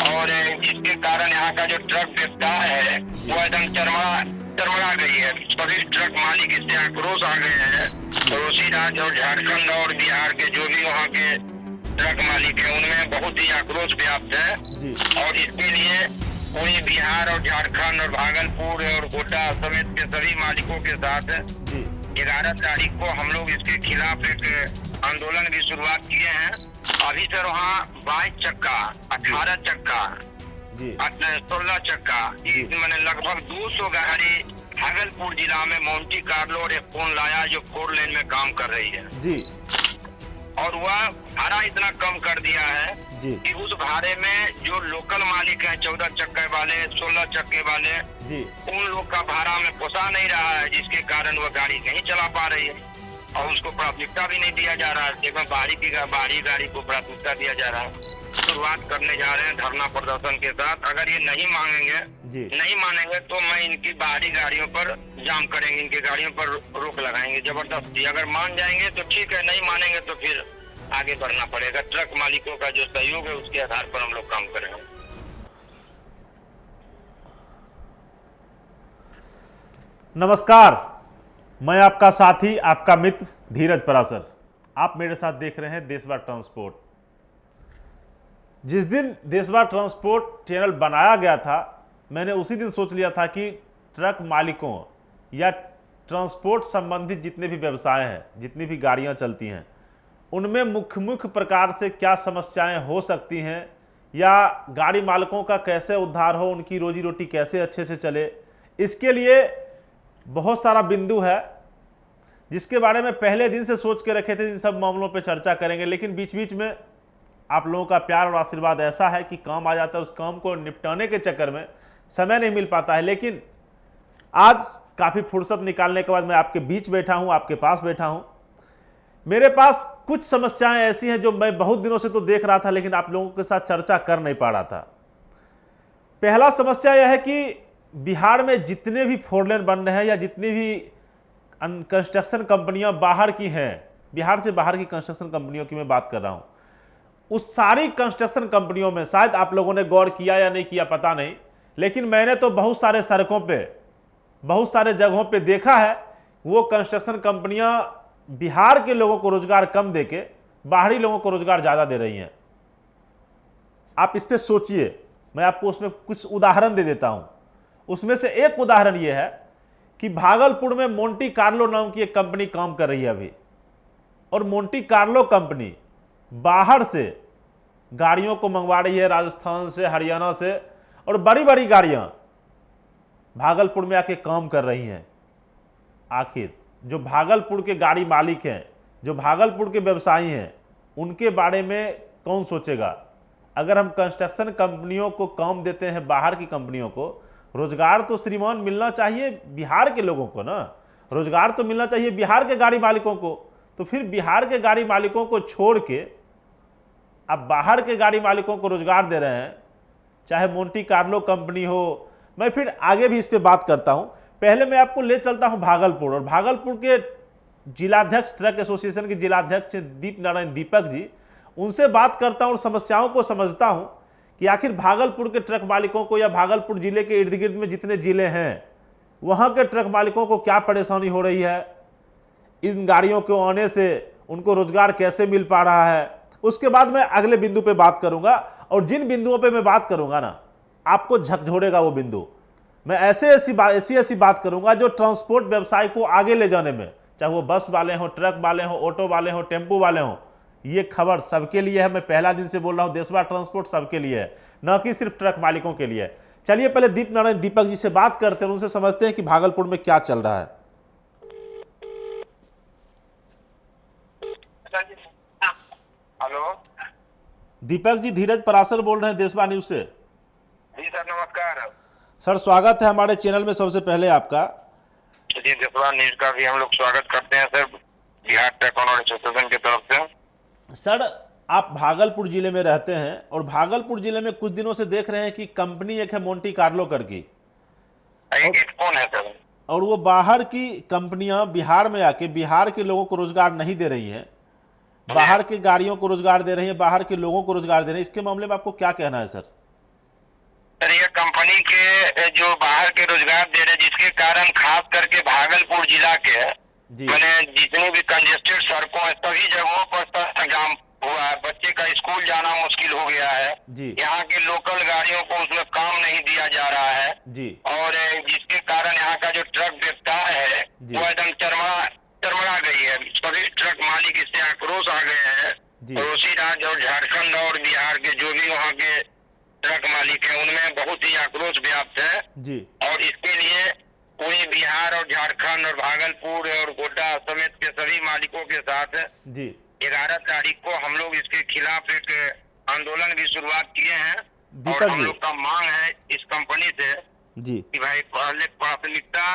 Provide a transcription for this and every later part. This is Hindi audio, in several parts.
और जिसके कारण यहाँ का जो ट्रक व्यवस्था है वो एकदम चरमरा गई है। सभी ट्रक मालिक इससे आक्रोश आ गए हैं। पड़ोसी राज्य और झारखंड और बिहार के जो भी वहाँ के ट्रक मालिक है उनमें बहुत ही आक्रोश व्याप्त है। और इसके लिए पूरे बिहार और झारखंड और भागलपुर और गोड्डा समेत के सभी मालिकों के साथ 11 तारीख को हम लोग इसके खिलाफ एक आंदोलन की शुरुआत किए हैं। अभी सर वहाँ 22 चक्का, 18 चक्का, 16 चक्का, मैंने लगभग 200 गाड़ी भागलपुर जिला में मोंटी कार्लो और एक फोन लाया जो 4 लेन में काम कर रही है जी। और वह भाड़ा इतना कम कर दिया है कि उस भाड़े में जो लोकल मालिक है 14 चक्के वाले, 16 चक्के वाले उन लोग का भाड़ा में पोसा नहीं रहा है, जिसके कारण वह गाड़ी नहीं चला पा रही है और उसको प्राथमिकता भी नहीं दिया जा रहा है। केवल बाहरी गाड़ी को प्राथमिकता दिया जा रहा है। शुरुआत करने जा रहे हैं धरना प्रदर्शन के साथ। अगर ये नहीं मानेंगे तो मैं इनकी बाहरी गाड़ियों पर जाम करेंगे, इनकी गाड़ियों पर रोक लगाएंगे जबरदस्ती। अगर मान जाएंगे तो ठीक है, नहीं मानेंगे तो फिर आगे बढ़ना पड़ेगा। ट्रक मालिकों का जो सहयोग है उसके आधार पर हम लोग काम करेंगे। नमस्कार, मैं आपका साथी, आपका मित्र धीरज परासर। आप मेरे साथ देख रहे हैं देशवा ट्रांसपोर्ट। जिस दिन देशवा ट्रांसपोर्ट चैनल बनाया गया था, मैंने उसी दिन सोच लिया था कि ट्रक मालिकों या ट्रांसपोर्ट संबंधित जितने भी व्यवसाय हैं, जितनी भी गाड़ियां चलती हैं, उनमें मुख्य प्रकार से क्या समस्याएं हो सकती हैं या गाड़ी मालिकों का कैसे उद्धार हो, उनकी रोजी रोटी कैसे अच्छे से चले, इसके लिए बहुत सारा बिंदु है जिसके बारे में पहले दिन से सोच के रखे थे। इन सब मामलों पे चर्चा करेंगे, लेकिन बीच बीच में आप लोगों का प्यार और आशीर्वाद ऐसा है कि काम आ जाता है, उस काम को निपटाने के चक्कर में समय नहीं मिल पाता है। लेकिन आज काफ़ी फुर्सत निकालने के बाद मैं आपके बीच बैठा हूं, आपके पास बैठा हूं। मेरे पास कुछ समस्याएं ऐसी हैं जो मैं बहुत दिनों से तो देख रहा था, लेकिन आप लोगों के साथ चर्चा कर नहीं पा रहा था। पहला समस्या यह है कि बिहार में जितने भी 4 लेन बन रहे हैं या जितनी भी कंस्ट्रक्शन कंपनियां बाहर की हैं, बिहार से बाहर की कंस्ट्रक्शन कंपनियों की मैं बात कर रहा हूं, उस सारी कंस्ट्रक्शन कंपनियों में शायद आप लोगों ने गौर किया या नहीं किया पता नहीं, लेकिन मैंने तो बहुत सारे सड़कों पे, बहुत सारे जगहों पे देखा है वो कंस्ट्रक्शन कंपनियां बिहार के लोगों को रोजगार कम देके बाहरी लोगों को रोजगार ज़्यादा दे रही हैं। आप इस पर सोचिए, मैं आपको उसमें कुछ उदाहरण दे देता हूं। उसमें से एक उदाहरण यह है कि भागलपुर में मोंटी कार्लो नाम की एक कंपनी काम कर रही है अभी, और मोंटी कार्लो कंपनी बाहर से गाड़ियों को मंगवा रही है, राजस्थान से, हरियाणा से, और बड़ी बड़ी गाड़ियां भागलपुर में आके काम कर रही हैं। आखिर जो भागलपुर के गाड़ी मालिक हैं, जो भागलपुर के व्यवसायी हैं, उनके बारे में कौन सोचेगा? अगर हम कंस्ट्रक्शन कंपनियों को काम देते हैं, बाहर की कंपनियों को, रोजगार तो श्रीमान मिलना चाहिए बिहार के लोगों को ना, रोजगार तो मिलना चाहिए बिहार के गाड़ी मालिकों को। तो फिर बिहार के गाड़ी मालिकों को छोड़ के आप बाहर के गाड़ी मालिकों को रोजगार दे रहे हैं, चाहे मोंटी कार्लो कंपनी हो। मैं फिर आगे भी इस पे बात करता हूं। पहले मैं आपको ले चलता हूं भागलपुर, और भागलपुर के जिलाध्यक्ष, ट्रक एसोसिएशन के जिलाध्यक्ष दीप नारायण दीपक जी, उनसे बात करता हूं और समस्याओं को समझता हूं कि आखिर भागलपुर के ट्रक मालिकों को या भागलपुर जिले के इर्द गिर्द में जितने जिले हैं वहां के ट्रक मालिकों को क्या परेशानी हो रही है, इन गाड़ियों के आने से उनको रोजगार कैसे मिल पा रहा है। उसके बाद मैं अगले बिंदु पे बात करूंगा, और जिन बिंदुओं पे मैं बात करूंगा ना, आपको झकझोरेगा वो बिंदु। मैं ऐसी बात करूंगा जो ट्रांसपोर्ट व्यवसाय को आगे ले जाने में, चाहे वो बस वाले हों, ट्रक वाले हों, ऑटो वाले हों, टेम्पो वाले हों, ये खबर सबके लिए है। मैं पहला दिन से बोल रहा हूं, देशवा ट्रांसपोर्ट सबके लिए है, न कि सिर्फ ट्रक मालिकों के लिए। चलिए पहले दीप नारायण दीपक जी से बात करते हैं, उनसे समझते हैं कि भागलपुर में क्या चल रहा है। हेलो दीपक जी, धीरज परासर बोल रहे हैं देशवा न्यूज से। जी सर, नमस्कार सर, स्वागत है हमारे चैनल में सबसे पहले आपका। जी, देशवा न्यूज का भी हम लोग स्वागत करते हैं sir, Bihar truck owner association की तरफ से। सर, आप भागलपुर जिले में रहते हैं, और भागलपुर जिले में कुछ दिनों से देख रहे हैं कि कंपनी एक है मोंटी कार्लो करके, कौन है सर? और वो बाहर की कंपनियां बिहार में आके बिहार के लोगों को रोजगार नहीं दे रही हैं, बाहर के गाड़ियों को रोजगार दे रही हैं, बाहर के लोगों को रोजगार दे रहे हैं। इसके मामले में आपको क्या कहना है सर? के जो बाहर के रोजगार दे रहे, जिसके कारण खास करके भागलपुर जिला के जी मैंने जितनी भी कंजेस्टेड सड़कों है सभी जगहों पर ट्रैफिक जाम हुआ है। बच्चे का स्कूल जाना मुश्किल हो गया है। जी यहाँ के लोकल गाड़ियों को उसमें काम नहीं दिया जा रहा है जी और जिसके कारण यहाँ का जो ट्रक व्यवसाय है जी। वो एकदम चरमरा गई है। सभी ट्रक मालिक इससे आक्रोश आ गए हैं। जी। पड़ोसी राज्य और झारखंड और बिहार के जो भी वहाँ के ट्रक मालिक हैं उनमें बहुत ही आक्रोश व्याप्त है जी और इसके लिए पूरे बिहार और झारखंड और भागलपुर और गोड्डा समेत के सभी मालिकों के साथ जी 11 तारीख को हम लोग इसके खिलाफ एक आंदोलन की शुरुआत किए हैं और दीपक हम जी। लोग का मांग है इस कंपनी से जी कि भाई पहले प्राथमिकता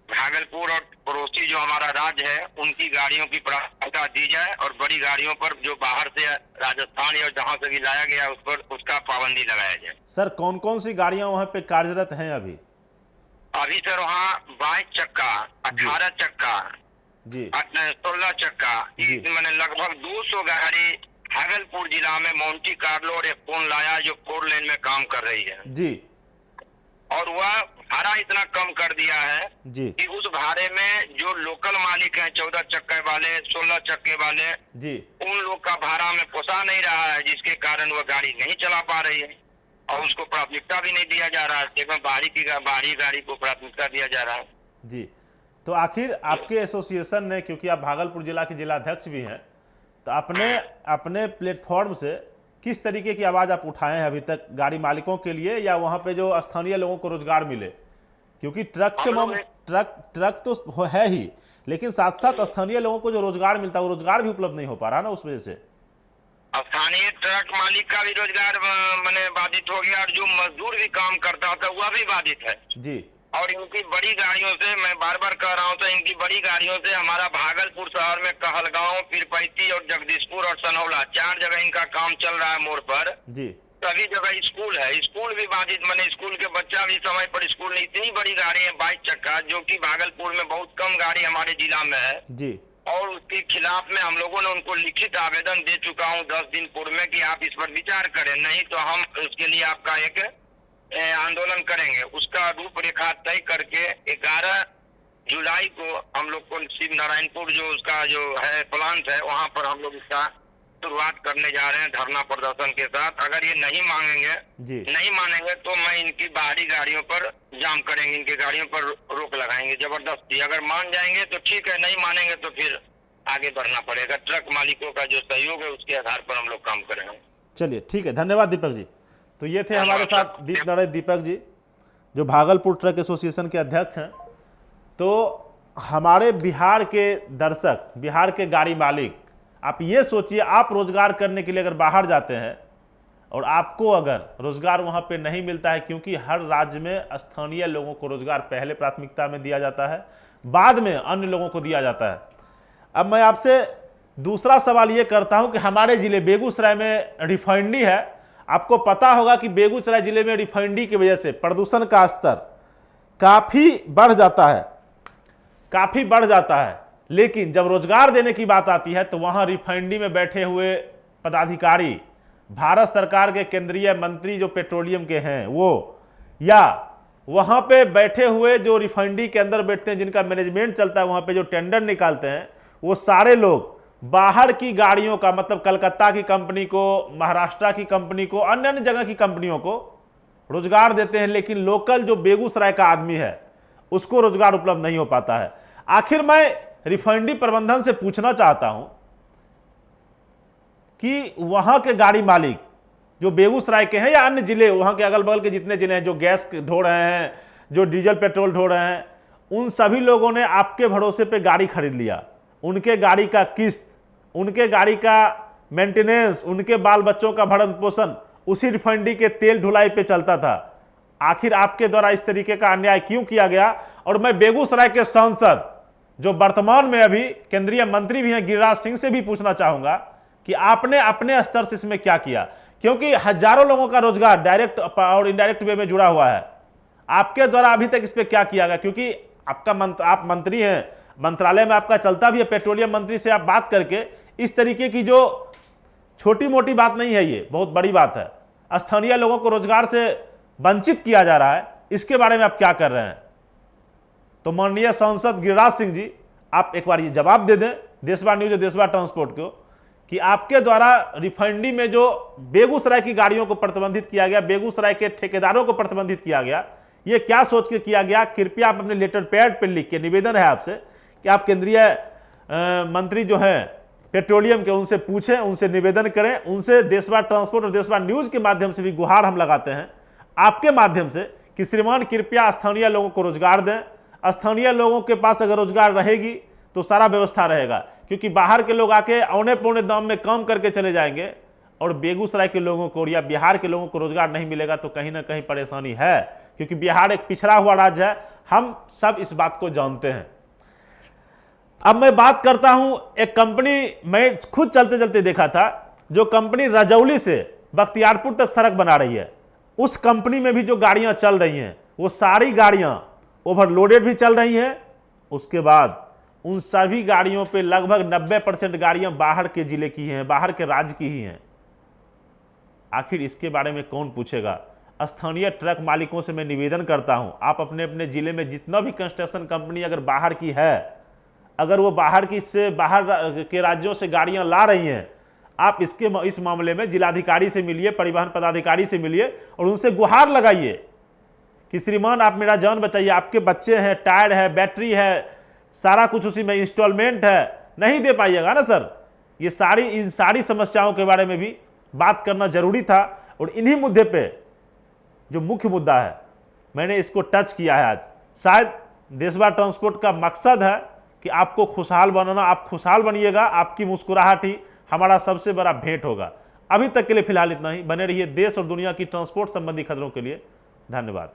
भागलपुर और पड़ोसी जो हमारा राज्य है उनकी गाड़ियों की प्राथमिकता दी जाए और बड़ी गाड़ियों पर जो बाहर से राजस्थान या जहां से भी लाया गया उस पर उसका पाबंदी लगाया जाए। सर कौन कौन सी गाड़ियां वहां पे कार्यरत हैं अभी? अभी सर वहाँ 22 चक्का, 18 चक्का, जी 16 चक्का, जी। मैंने लगभग 200 गाड़ी भागलपुर जिला में मोन्टी कार्लो और एक फोन लाया जो 4 लेन में काम कर रही है जी और वह भाड़ा इतना कम कर दिया है जी कि उस भाड़े में जो लोकल मालिक हैं 14 चक्के वाले, 16 चक्के वाले, जी उन लोग का भाड़ा में पोसा नहीं रहा है, जिसके कारण वह गाड़ी नहीं चला पा रही है और उसको प्राथमिकता भी नहीं दिया जा रहा है। केवल बाहरी गाड़ी को प्राथमिकता दिया जा रहा है। जी। तो आखिर आपके एसोसिएशन ने, क्योंकि आप भागलपुर जिला के जिला अध्यक्ष भी हैं, तो अपने प्लेटफॉर्म से किस तरीके की आवाज़ आप उठाए हैं अभी तक गाड़ी मालिकों के लिए या वहाँ पे जो स्थानीय लोगों को रोजगार मिले? क्योंकि ट्रक तो है ही, लेकिन साथ साथ स्थानीय लोगों को जो रोजगार मिलता है वो रोजगार भी उपलब्ध नहीं हो पा रहा ना, उस वजह से स्थानीय ट्रक मालिक का भी रोजगार मैंने बाधित हो गया और जो मजदूर भी काम करता था वह भी बाधित है जी। और इनकी बड़ी गाड़ियों से, मैं बार बार कह रहा हूँ, तो इनकी बड़ी गाड़ियों से हमारा भागलपुर शहर में कहलगांव, पीरपैती और जगदीशपुर और सनौला 4 जगह इनका काम चल रहा है मोड़ पर। जी सभी जगह स्कूल है, स्कूल भी बाधित, मैंने स्कूल के बच्चा भी समय पर स्कूल नहीं। इतनी बड़ी गाड़ी है 22 चक्का, जो कि भागलपुर में बहुत कम गाड़ी हमारे जिला में है जी और उसके खिलाफ में हम लोगों ने उनको लिखित आवेदन दे चुका हूँ 10 दिन पूर्व में कि आप इस पर विचार करें, नहीं तो हम उसके लिए आपका एक आंदोलन करेंगे। उसका रूपरेखा तय करके 11 जुलाई को हम लोग को शिव नारायणपुर जो उसका जो है प्लांट है वहाँ पर हम लोग इसका शुरुआत करने जा रहे हैं धरना प्रदर्शन के साथ। अगर ये नहीं मांगेंगे, नहीं मानेंगे तो मैं इनकी बाहरी गाड़ियों पर जाम करेंगे, इनकी गाड़ियों पर रोक लगाएंगे जबरदस्ती। अगर मान जाएंगे तो ठीक है, नहीं मानेंगे तो फिर आगे बढ़ना पड़ेगा। ट्रक मालिकों का जो सहयोग है उसके आधार पर हम लोग काम करेंगे। चलिए ठीक है, धन्यवाद दीपक जी। तो ये थे हमारे साथ दीपक जी जो भागलपुर ट्रक एसोसिएशन के अध्यक्ष हैं। तो हमारे बिहार के दर्शक, बिहार के गाड़ी मालिक, आप ये सोचिए, आप रोजगार करने के लिए अगर बाहर जाते हैं और आपको अगर रोजगार वहाँ पे नहीं मिलता है, क्योंकि हर राज्य में स्थानीय लोगों को रोजगार पहले प्राथमिकता में दिया जाता है, बाद में अन्य लोगों को दिया जाता है। अब मैं आपसे दूसरा सवाल ये करता हूँ कि हमारे ज़िले बेगूसराय में रिफाइनरी है। आपको पता होगा कि बेगूसराय ज़िले में रिफाइनरी की वजह से प्रदूषण का स्तर काफ़ी बढ़ जाता है, लेकिन जब रोजगार देने की बात आती है तो वहाँ रिफाइनरी में बैठे हुए पदाधिकारी, भारत सरकार के केंद्रीय मंत्री जो पेट्रोलियम के हैं वो, या वहाँ पे बैठे हुए जो रिफाइनरी के अंदर बैठते हैं, जिनका मैनेजमेंट चलता है, वहाँ पे जो टेंडर निकालते हैं, वो सारे लोग बाहर की गाड़ियों का, मतलब कलकत्ता की कंपनी को, महाराष्ट्र की कंपनी को, अन्य अन्य जगह की कंपनियों को रोजगार देते हैं, लेकिन लोकल जो बेगूसराय का आदमी है उसको रोजगार उपलब्ध नहीं हो पाता है। आखिर मैं रिफाइनरी प्रबंधन से पूछना चाहता हूं कि वहां के गाड़ी मालिक जो बेगूसराय के हैं या अन्य जिले, वहां के अगल बगल के जितने जिले हैं जो गैस ढो रहे हैं, जो डीजल पेट्रोल ढो रहे हैं, उन सभी लोगों ने आपके भरोसे पे गाड़ी खरीद लिया। उनके गाड़ी का किस्त, उनके गाड़ी का मेंटेनेंस, उनके बाल बच्चों का भरण पोषण उसी रिफाइनरी के तेल ढुलाई पे चलता था। आखिर आपके द्वारा इस तरीके का अन्याय क्यों किया गया? और मैं बेगूसराय के सांसद जो वर्तमान में अभी केंद्रीय मंत्री भी हैं गिरिराज सिंह से भी पूछना चाहूंगा कि आपने अपने स्तर से इसमें क्या किया, क्योंकि हजारों लोगों का रोजगार डायरेक्ट और इनडायरेक्ट वे में जुड़ा हुआ है। आपके द्वारा अभी तक इस पर क्या किया गया? क्योंकि आप मंत्री हैं, मंत्रालय में आपका चलता भी है, पेट्रोलियम मंत्री से आप बात करके, इस तरीके की जो छोटी मोटी बात नहीं है, ये बहुत बड़ी बात है। स्थानीय लोगों को रोजगार से वंचित किया जा रहा है, इसके बारे में आप क्या कर रहे हैं? तो माननीय सांसद गिरिराज सिंह जी, आप एक बार ये जवाब दे दें देशवा न्यूज और देशवा ट्रांसपोर्ट को कि आपके द्वारा रिफाइनरी में जो बेगूसराय की गाड़ियों को प्रतिबंधित किया गया, बेगूसराय के ठेकेदारों को प्रतिबंधित किया गया, ये क्या सोच के किया गया? कृपया आप अपने लेटर पैड पर लिख के, निवेदन है आपसे कि आप केंद्रीय मंत्री जो हैं पेट्रोलियम के, उनसे पूछें, उनसे निवेदन करें, उनसे देशवा ट्रांसपोर्ट और देशवा न्यूज के माध्यम से भी गुहार हम लगाते हैं आपके माध्यम से कि श्रीमान कृपया स्थानीय लोगों को रोजगार दें। स्थानीय लोगों के पास अगर रोजगार रहेगी तो सारा व्यवस्था रहेगा, क्योंकि बाहर के लोग आके औने पौने दाम में काम करके चले जाएंगे और बेगूसराय के लोगों को या बिहार के लोगों को रोजगार नहीं मिलेगा तो कहीं ना कहीं परेशानी है, क्योंकि बिहार एक पिछड़ा हुआ राज्य है, हम सब इस बात को जानते हैं। अब मैं बात करता हूं एक कंपनी, मैं खुद चलते चलते देखा था, जो कंपनी रजौली से बख्तियारपुर तक सड़क बना रही है, उस कंपनी में भी जो गाड़ियां चल रही हैं वो सारी गाड़ियां ओवरलोडेड भी चल रही हैं। उसके बाद उन सभी गाड़ियों पे लगभग 90% गाड़ियां बाहर के जिले की हैं, बाहर के राज्य की ही हैं। आखिर इसके बारे में कौन पूछेगा? स्थानीय ट्रक मालिकों से मैं निवेदन करता हूं, आप अपने अपने जिले में जितना भी कंस्ट्रक्शन कंपनी अगर बाहर की है, अगर वो बाहर के राज्यों से गाड़ियां ला रही हैं, आप इस मामले में जिलाधिकारी से मिलिए, परिवहन पदाधिकारी से मिलिए और उनसे गुहार लगाइए कि श्रीमान आप मेरा जान बचाइए, आपके बच्चे हैं, टायर है, बैटरी है, सारा कुछ उसी में इंस्टॉलमेंट है, नहीं दे पाइएगा ना सर। ये इन सारी समस्याओं के बारे में भी बात करना जरूरी था और इन्हीं मुद्दे पे जो मुख्य मुद्दा है मैंने इसको टच किया है आज। शायद देशवा ट्रांसपोर्ट का मकसद है कि आपको खुशहाल बनाना, आप खुशहाल बनिएगा, आपकी मुस्कुराहट ही हमारा सबसे बड़ा भेंट होगा। अभी तक के लिए फिलहाल इतना ही। बने रहिए देश और दुनिया की ट्रांसपोर्ट संबंधी खबरों के लिए। धन्यवाद।